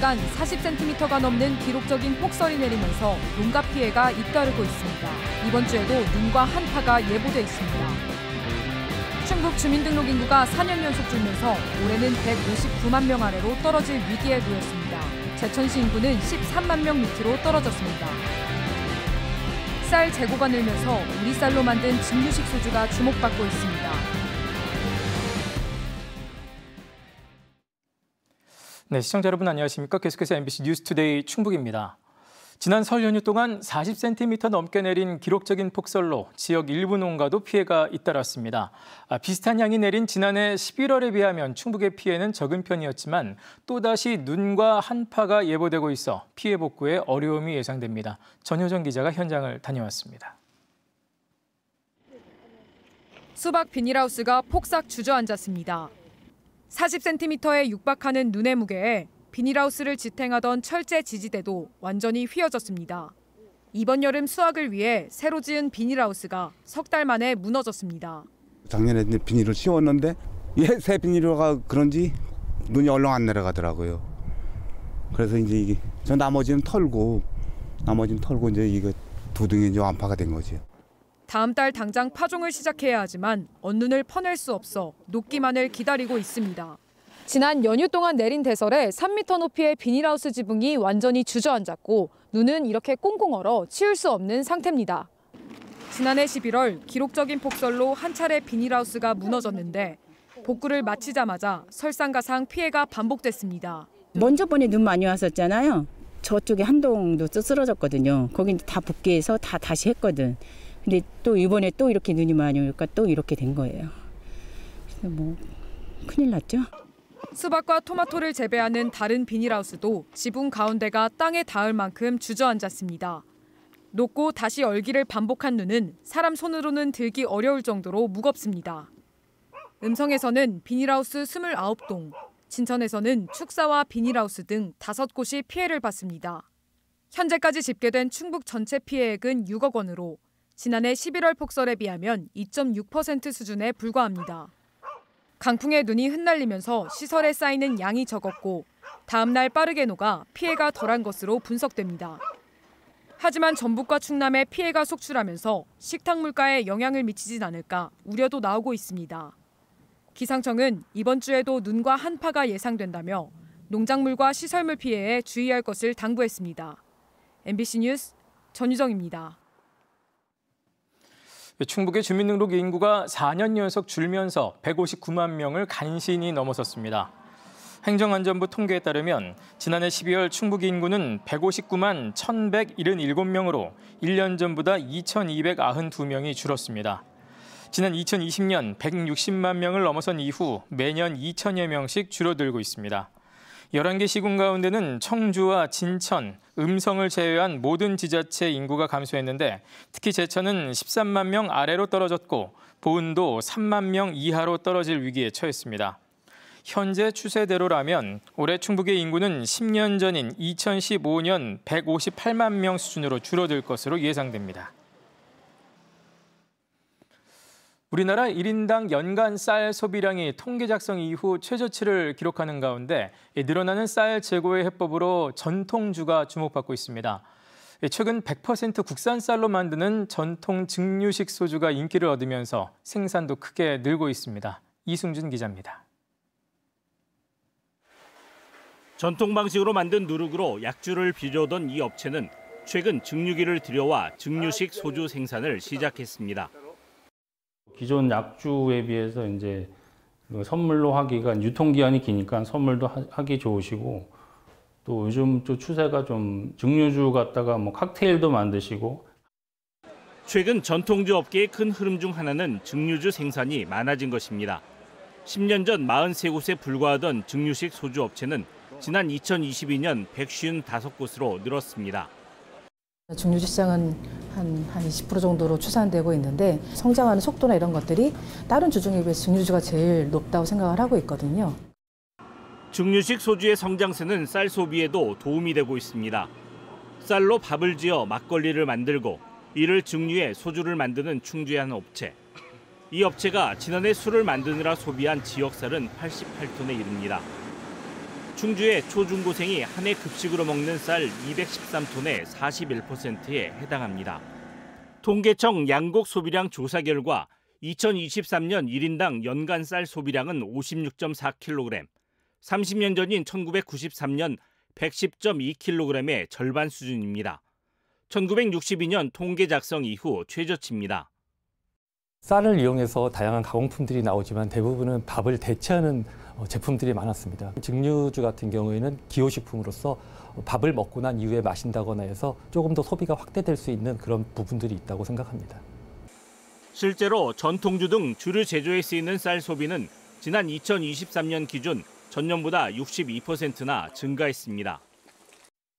일단 40cm가 넘는 기록적인 폭설이 내리면서 농가 피해가 잇따르고 있습니다. 이번 주에도 눈과 한파가 예보돼 있습니다. 충북 주민등록 인구가 4년 연속 줄면서 올해는 159만 명 아래로 떨어질 위기에 놓였습니다. 제천시 인구는 13만 명 밑으로 떨어졌습니다. 쌀 재고가 늘면서 우리 쌀로 만든 증류식 소주가 주목받고 있습니다. 네, 시청자 여러분 안녕하십니까? 계속해서 MBC 뉴스투데이 충북입니다. 지난 설 연휴 동안 40cm 넘게 내린 기록적인 폭설로 지역 일부 농가도 피해가 잇따랐습니다. 비슷한 양이 내린 지난해 11월에 비하면 충북의 피해는 적은 편이었지만 또다시 눈과 한파가 예보되고 있어 피해 복구에 어려움이 예상됩니다. 전효정 기자가 현장을 다녀왔습니다. 수박 비닐하우스가 폭삭 주저앉았습니다. 40cm에 육박하는 눈의 무게에 비닐하우스를 지탱하던 철제 지지대도 완전히 휘어졌습니다. 이번 여름 수확을 위해 새로 지은 비닐하우스가 석 달 만에 무너졌습니다. 작년에 비닐을 씌웠는데 새 비닐로가 그런지 눈이 얼렁 안 내려가더라고요. 그래서 이제 저 나머지는 털고 이제 이거 두둥이 이제 완파가 된 거죠. 다음 달 당장 파종을 시작해야 하지만 언눈을 퍼낼 수 없어 녹기만을 기다리고 있습니다. 지난 연휴 동안 내린 대설에 3m 높이의 비닐하우스 지붕이 완전히 주저앉았고 눈은 이렇게 꽁꽁 얼어 치울 수 없는 상태입니다. 지난해 11월 기록적인 폭설로 한 차례 비닐하우스가 무너졌는데 복구를 마치자마자 설상가상 피해가 반복됐습니다. 먼저 번에 눈 많이 왔었잖아요. 저쪽에 한 동도 쓰러졌거든요. 거기 다 복귀해서 다 다시 했거든. 근데 또 이번에 또 이렇게 눈이 많이 오니까 또 이렇게 된 거예요. 그래서 뭐 큰일 났죠. 수박과 토마토를 재배하는 다른 비닐하우스도 지붕 가운데가 땅에 닿을 만큼 주저앉았습니다. 녹고 다시 얼기를 반복한 눈은 사람 손으로는 들기 어려울 정도로 무겁습니다. 음성에서는 비닐하우스 29동, 진천에서는 축사와 비닐하우스 등 5곳이 피해를 봤습니다. 현재까지 집계된 충북 전체 피해액은 6억 원으로 지난해 11월 폭설에 비하면 2.6% 수준에 불과합니다. 강풍에 눈이 흩날리면서 시설에 쌓이는 양이 적었고 다음 날 빠르게 녹아 피해가 덜한 것으로 분석됩니다. 하지만 전북과 충남에 피해가 속출하면서 식탁 물가에 영향을 미치진 않을까 우려도 나오고 있습니다. 기상청은 이번 주에도 눈과 한파가 예상된다며 농작물과 시설물 피해에 주의할 것을 당부했습니다. MBC 뉴스 전유정입니다. 충북의 주민등록 인구가 4년 연속 줄면서 159만 명을 간신히 넘어섰습니다. 행정안전부 통계에 따르면 지난해 12월 충북 인구는 159만 1,177명으로 1년 전보다 2,292명이 줄었습니다. 지난 2020년 160만 명을 넘어선 이후 매년 2천여 명씩 줄어들고 있습니다. 11개 시군 가운데는 청주와 진천, 음성을 제외한 모든 지자체 인구가 감소했는데 특히 제천은 13만 명 아래로 떨어졌고 보은도 3만 명 이하로 떨어질 위기에 처했습니다. 현재 추세대로라면 올해 충북의 인구는 10년 전인 2015년 158만 명 수준으로 줄어들 것으로 예상됩니다. 우리나라 1인당 연간 쌀 소비량이 통계 작성 이후 최저치를 기록하는 가운데 늘어나는 쌀 재고의 해법으로 전통주가 주목받고 있습니다. 최근 100% 국산 쌀로 만드는 전통 증류식 소주가 인기를 얻으면서 생산도 크게 늘고 있습니다. 이승준 기자입니다. 전통 방식으로 만든 누룩으로 약주를 빚어오던 이 업체는 최근 증류기를 들여와 증류식 소주 생산을 시작했습니다. 기존 약주에 비해서 이제 선물로 하기가 유통기한이 기니까 선물도 하기 좋으시고 또 요즘 또 추세가 좀 증류주 갖다가 뭐 칵테일도 만드시고. 최근 전통주 업계의 큰 흐름 중 하나는 증류주 생산이 많아진 것입니다. 10년 전 43곳에 불과하던 증류식 소주 업체는 지난 2022년 155곳으로 늘었습니다. 증류주 시장은 한 20% 정도로 추산되고 있는데 성장하는 속도나 이런 것들이 다른 주종에 비해서 증류주가 제일 높다고 생각을 하고 있거든요. 증류식 소주의 성장세는 쌀 소비에도 도움이 되고 있습니다. 쌀로 밥을 지어 막걸리를 만들고 이를 증류해 소주를 만드는 충주의 한 업체. 이 업체가 지난해 술을 만드느라 소비한 지역쌀은 88톤에 이릅니다. 충주의 초중고생이 한 해 급식으로 먹는 쌀 213톤의 41%에 해당합니다. 통계청 양곡 소비량 조사 결과 2023년 1인당 연간 쌀 소비량은 56.4kg, 30년 전인 1993년 110.2kg의 절반 수준입니다. 1962년 통계 작성 이후 최저치입니다. 쌀을 이용해서 다양한 가공품들이 나오지만 대부분은 밥을 대체하는 제품들이 많았습니다. 증류주 같은 경우에는 기호식품으로서 밥을 먹고 난 이후에 마신다거나 해서 조금 더 소비가 확대될 수 있는 그런 부분들이 있다고 생각합니다. 실제로 전통주 등 주류 제조에 쓰이는 쌀 소비는 지난 2023년 기준 전년보다 62%나 증가했습니다.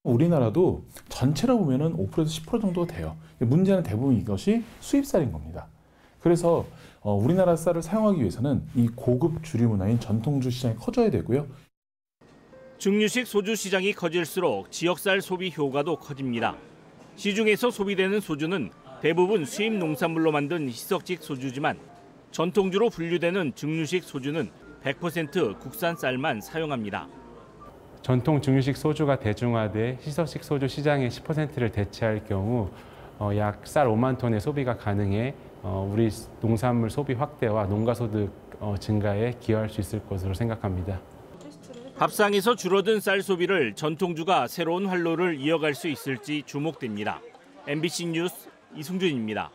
우리나라도 전체로 보면은 5%에서 10% 정도 돼요. 문제는 대부분 이것이 수입쌀인 겁니다. 그래서 우리나라 쌀을 사용하기 위해서는 이 고급 주류 문화인 전통주 시장이 커져야 되고요. 증류식 소주 시장이 커질수록 지역쌀 소비 효과도 커집니다. 시중에서 소비되는 소주는 대부분 수입 농산물로 만든 희석식 소주지만 전통주로 분류되는 증류식 소주는 100% 국산 쌀만 사용합니다. 전통 증류식 소주가 대중화돼 희석식 소주 시장의 10%를 대체할 경우 약 쌀 5만 톤의 소비가 가능해 우리 농산물 소비 확대와 농가소득 증가에 기여할 수 있을 것으로 생각합니다. 밥상에서 줄어든 쌀 소비를 전통주가 새로운 활로를 이어갈 수 있을지 주목됩니다. MBC 뉴스 이승준입니다.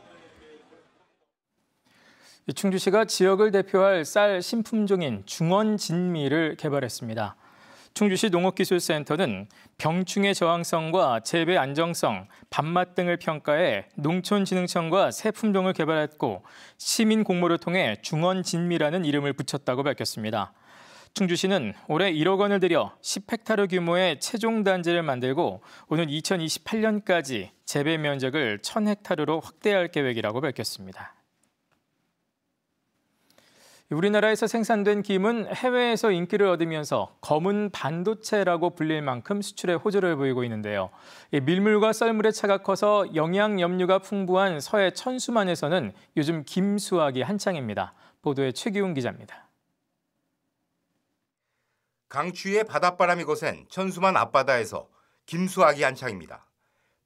충주시가 지역을 대표할 쌀 신품종인 중원진미를 개발했습니다. 충주시 농업기술센터는 병충해 저항성과 재배 안정성, 밥맛 등을 평가해 농촌진흥청과 새 품종을 개발했고 시민 공모를 통해 중원진미라는 이름을 붙였다고 밝혔습니다. 충주시는 올해 1억 원을 들여 10헥타르 규모의 채종 단지를 만들고 오는 2028년까지 재배 면적을 1000헥타르로 확대할 계획이라고 밝혔습니다. 우리나라에서 생산된 김은 해외에서 인기를 얻으면서 검은 반도체라고 불릴 만큼 수출에 호조를 보이고 있는데요. 밀물과 썰물의 차가 커서 영양 염류가 풍부한 서해 천수만에서는 요즘 김 수확이 한창입니다. 보도에 최기훈 기자입니다. 강추위에 바닷바람이 거센 천수만 앞바다에서 김 수확이 한창입니다.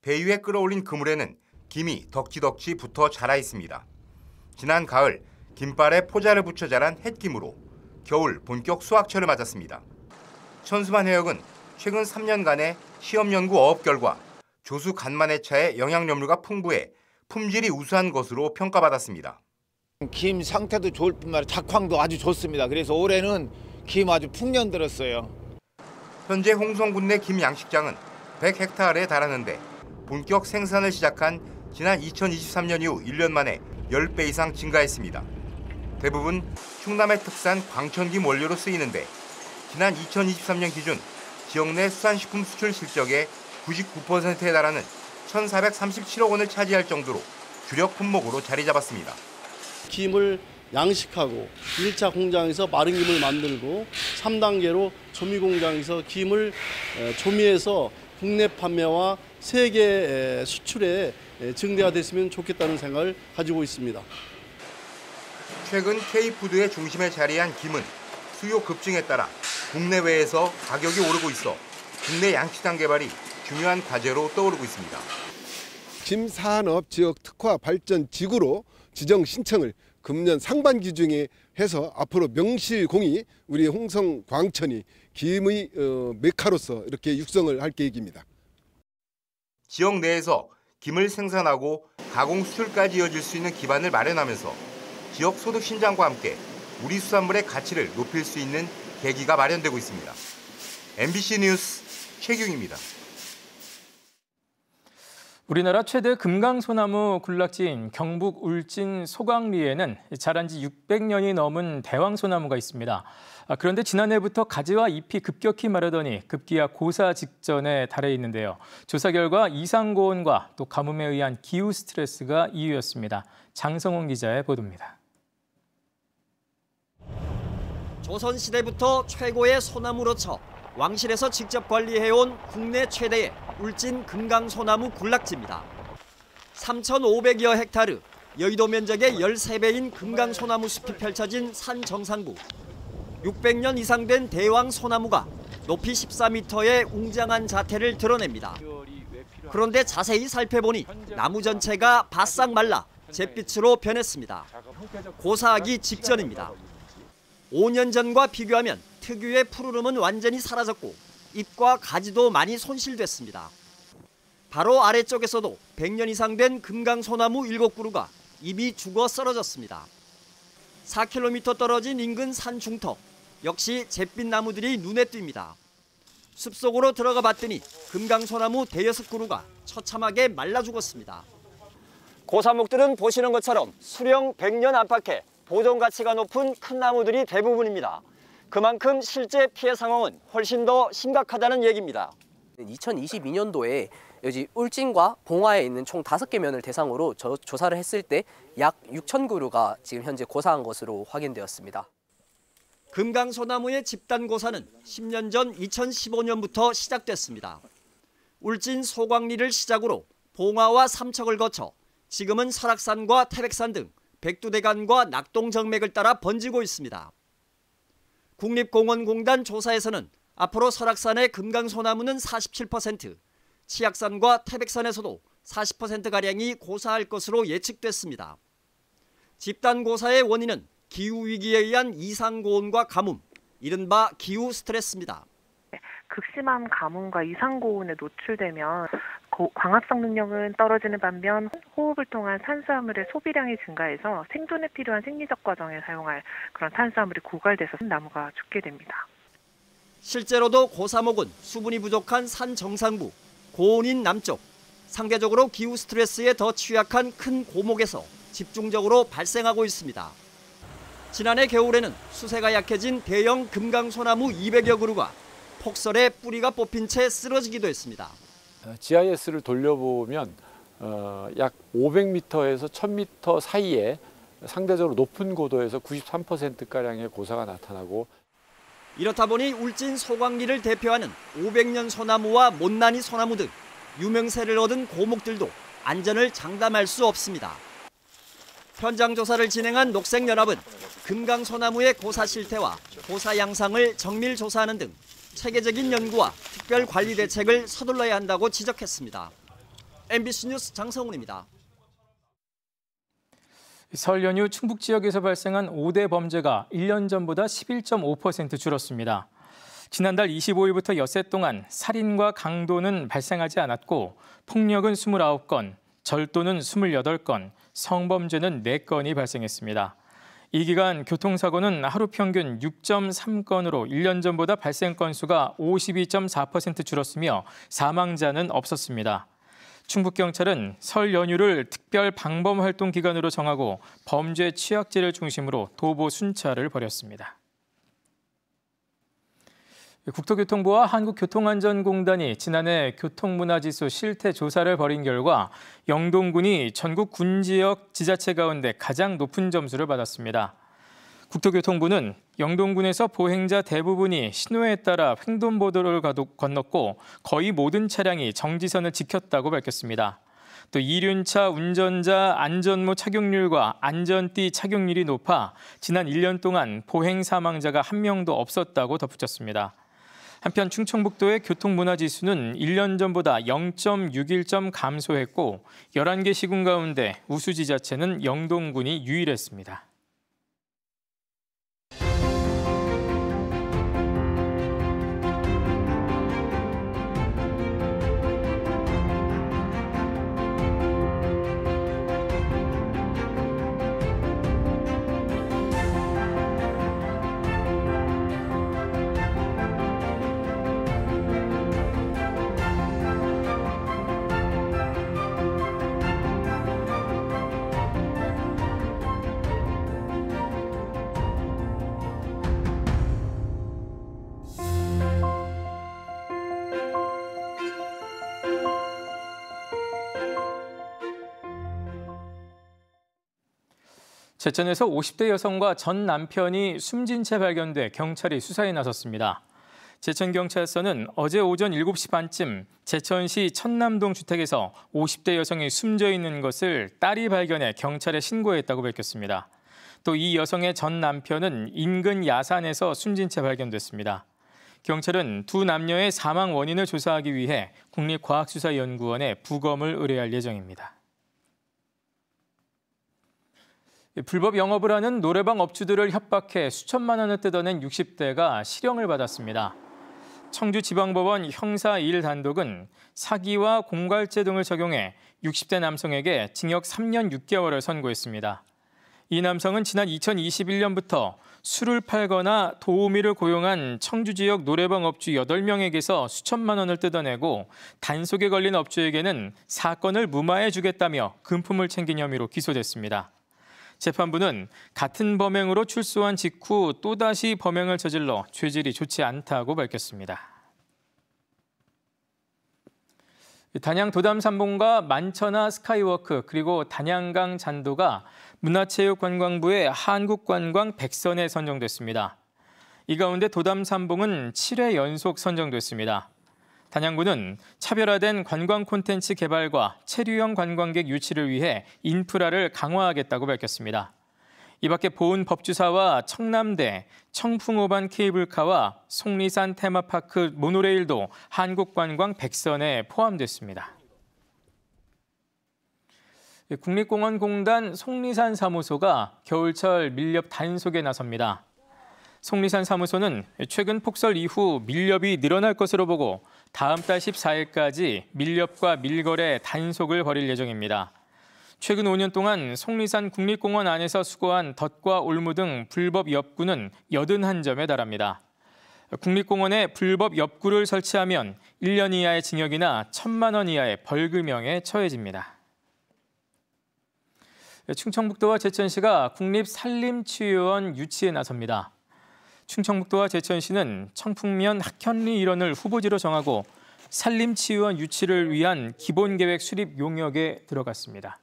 배 위에 끌어올린 그물에는 김이 덕지덕지 붙어 자라 있습니다. 지난 가을 김발에 포자를 붙여 자란 햇김으로 겨울 본격 수확철을 맞았습니다. 천수만 해역은 최근 3년간의 시험 연구 어업 결과 조수 간만의 차에 영양염류가 풍부해 품질이 우수한 것으로 평가받았습니다. 김 상태도 좋을 뿐만 아니라 작황도 아주 좋습니다. 그래서 올해는 김 아주 풍년 들었어요. 현재 홍성군 내 김 양식장은 100헥타르에 달하는데 본격 생산을 시작한 지난 2023년 이후 1년 만에 10배 이상 증가했습니다. 대부분 충남의 특산 광천김 원료로 쓰이는데 지난 2023년 기준 지역 내 수산식품 수출 실적의 99%에 달하는 1,437억 원을 차지할 정도로 주력 품목으로 자리 잡았습니다. 김을 양식하고 1차 공장에서 마른 김을 만들고 3단계로 조미 공장에서 김을 조미해서 국내 판매와 세계 수출에 증대가 됐으면 좋겠다는 생각을 가지고 있습니다. 최근 K푸드의 중심에 자리한 김은 수요 급증에 따라 국내외에서 가격이 오르고 있어 국내 양식장 개발이 중요한 과제로 떠오르고 있습니다. 김산업 지역 특화 발전 지구로 지정 신청을 금년 상반기 중에 해서 앞으로 명실공히 우리 홍성 광천이 김의 메카로서 이렇게 육성을 할 계획입니다. 지역 내에서 김을 생산하고 가공 수출까지 이어질 수 있는 기반을 마련하면서 지역 소득 신장과 함께 우리 수산물의 가치를 높일 수 있는 계기가 마련되고 있습니다. MBC 뉴스 최규입니다. 우리나라 최대 금강소나무 군락지인 경북 울진 소강리에는 자란 지 600년이 넘은 대왕소나무가 있습니다. 그런데 지난해부터 가지와 잎이 급격히 마르더니 급기야 고사 직전에 달해 있는데요. 조사 결과 이상고온과 또 가뭄에 의한 기후 스트레스가 이유였습니다. 장성훈 기자의 보도입니다. 조선시대부터 최고의 소나무로 쳐 왕실에서 직접 관리해온 국내 최대의 울진 금강소나무 군락지입니다. 3,500여 헥타르, 여의도 면적의 13배인 금강소나무 숲이 펼쳐진 산 정상부. 600년 이상 된 대왕 소나무가 높이 14m의 웅장한 자태를 드러냅니다. 그런데 자세히 살펴보니 나무 전체가 바싹 말라 잿빛으로 변했습니다. 고사하기 직전입니다. 5년 전과 비교하면 특유의 푸르름은 완전히 사라졌고 잎과 가지도 많이 손실됐습니다. 바로 아래쪽에서도 100년 이상 된 금강소나무 7그루가 잎이 죽어 쓰러졌습니다. 4km 떨어진 인근 산 중턱, 역시 잿빛 나무들이 눈에 띕니다. 숲속으로 들어가 봤더니 금강소나무 대여섯 그루가 처참하게 말라 죽었습니다. 고사목들은 보시는 것처럼 수령 100년 안팎에 보존 가치가 높은 큰 나무들이 대부분입니다. 그만큼 실제 피해 상황은 훨씬 더 심각하다는 얘기입니다. 2022년도에 여기 울진과 봉화에 있는 총 5개 면을 대상으로 조사를 했을 때 약 6,000그루가 지금 현재 고사한 것으로 확인되었습니다. 금강소나무의 집단 고사는 10년 전 2015년부터 시작됐습니다. 울진 소광리를 시작으로 봉화와 삼척을 거쳐 지금은 설악산과 태백산 등 백두대간과 낙동정맥을 따라 번지고 있습니다. 국립공원공단 조사에서는 앞으로 설악산의 금강소나무는 47%, 치악산과 태백산에서도 40%가량이 고사할 것으로 예측됐습니다. 집단 고사의 원인은 기후위기에 의한 이상고온과 가뭄, 이른바 기후 스트레스입니다. 극심한 가뭄과 이상고온에 노출되면 광합성 능력은 떨어지는 반면 호흡을 통한 탄수화물의 소비량이 증가해서 생존에 필요한 생리적 과정에 사용할 그런 탄수화물이 고갈돼서 나무가 죽게 됩니다. 실제로도 고사목은 수분이 부족한 산 정상부, 고온인 남쪽, 상대적으로 기후 스트레스에 더 취약한 큰 고목에서 집중적으로 발생하고 있습니다. 지난해 겨울에는 수세가 약해진 대형 금강소나무 200여 그루가 폭설에 뿌리가 뽑힌 채 쓰러지기도 했습니다. GIS를 돌려보면 약 500m에서 1000m 사이에 상대적으로 높은 고도에서 93%가량의 고사가 나타나고, 이렇다 보니 울진 소광리를 대표하는 500년 소나무와 못난이 소나무 등 유명세를 얻은 고목들도 안전을 장담할 수 없습니다. 현장 조사를 진행한 녹색연합은 금강소나무의 고사 실태와 고사 양상을 정밀 조사하는 등 체계적인 연구와 특별 관리 대책을 서둘러야 한다고 지적했습니다. MBC 뉴스 장성훈입니다. 설 연휴 충북 지역에서 발생한 5대 범죄가 1년 전보다 11.5% 줄었습니다. 지난달 25일부터 엿새 동안 살인과 강도는 발생하지 않았고 폭력은 29건, 절도는 28건, 성범죄는 4건이 발생했습니다. 이 기간 교통사고는 하루 평균 6.3건으로 1년 전보다 발생 건수가 52.4% 줄었으며 사망자는 없었습니다. 충북경찰은 설 연휴를 특별 방범활동 기간으로 정하고 범죄 취약제를 중심으로 도보 순찰을 벌였습니다. 국토교통부와 한국교통안전공단이 지난해 교통문화지수 실태 조사를 벌인 결과 영동군이 전국 군지역 지자체 가운데 가장 높은 점수를 받았습니다. 국토교통부는 영동군에서 보행자 대부분이 신호에 따라 횡단보도를 건넜고 거의 모든 차량이 정지선을 지켰다고 밝혔습니다. 또 이륜차 운전자 안전모 착용률과 안전띠 착용률이 높아 지난 1년 동안 보행 사망자가 1명도 없었다고 덧붙였습니다. 한편 충청북도의 교통문화지수는 1년 전보다 0.61점 감소했고 11개 시군 가운데 우수지자체는 영동군이 유일했습니다. 제천에서 50대 여성과 전 남편이 숨진 채 발견돼 경찰이 수사에 나섰습니다. 제천경찰서는 어제 오전 7시 반쯤 제천시 천남동 주택에서 50대 여성이 숨져 있는 것을 딸이 발견해 경찰에 신고했다고 밝혔습니다. 또 이 여성의 전 남편은 인근 야산에서 숨진 채 발견됐습니다. 경찰은 두 남녀의 사망 원인을 조사하기 위해 국립과학수사연구원에 부검을 의뢰할 예정입니다. 불법 영업을 하는 노래방 업주들을 협박해 수천만 원을 뜯어낸 60대가 실형을 받았습니다. 청주지방법원 형사 1단독은 사기와 공갈죄 등을 적용해 60대 남성에게 징역 3년 6개월을 선고했습니다. 이 남성은 지난 2021년부터 술을 팔거나 도우미를 고용한 청주 지역 노래방 업주 8명에게서 수천만 원을 뜯어내고 단속에 걸린 업주에게는 사건을 무마해 주겠다며 금품을 챙긴 혐의로 기소됐습니다. 재판부는 같은 범행으로 출소한 직후 또다시 범행을 저질러 죄질이 좋지 않다고 밝혔습니다. 단양 도담삼봉과 만천하 스카이워크 그리고 단양강 잔도가 문화체육관광부의 한국관광 100선에 선정됐습니다. 이 가운데 도담삼봉은 7회 연속 선정됐습니다. 단양구는 차별화된 관광 콘텐츠 개발과 체류형 관광객 유치를 위해 인프라를 강화하겠다고 밝혔습니다. 이 밖에 보은법주사와 청남대, 청풍호반 케이블카와 속리산 테마파크 모노레일도 한국관광 100선에 포함됐습니다. 국립공원공단 속리산 사무소가 겨울철 밀렵 단속에 나섭니다. 속리산 사무소는 최근 폭설 이후 밀렵이 늘어날 것으로 보고 다음 달 14일까지 밀렵과 밀거래 단속을 벌일 예정입니다. 최근 5년 동안 속리산 국립공원 안에서 수거한 덫과 올무 등 불법 엽구는 81점에 달합니다. 국립공원에 불법 엽구를 설치하면 1년 이하의 징역이나 1,000만 원 이하의 벌금형에 처해집니다. 충청북도와 제천시가 국립산림치유원 유치에 나섭니다. 충청북도와 제천시는 청풍면 학현리 일원을 후보지로 정하고 산림치유원 유치를 위한 기본계획 수립 용역에 들어갔습니다.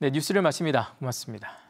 네, 뉴스를 마칩니다. 고맙습니다.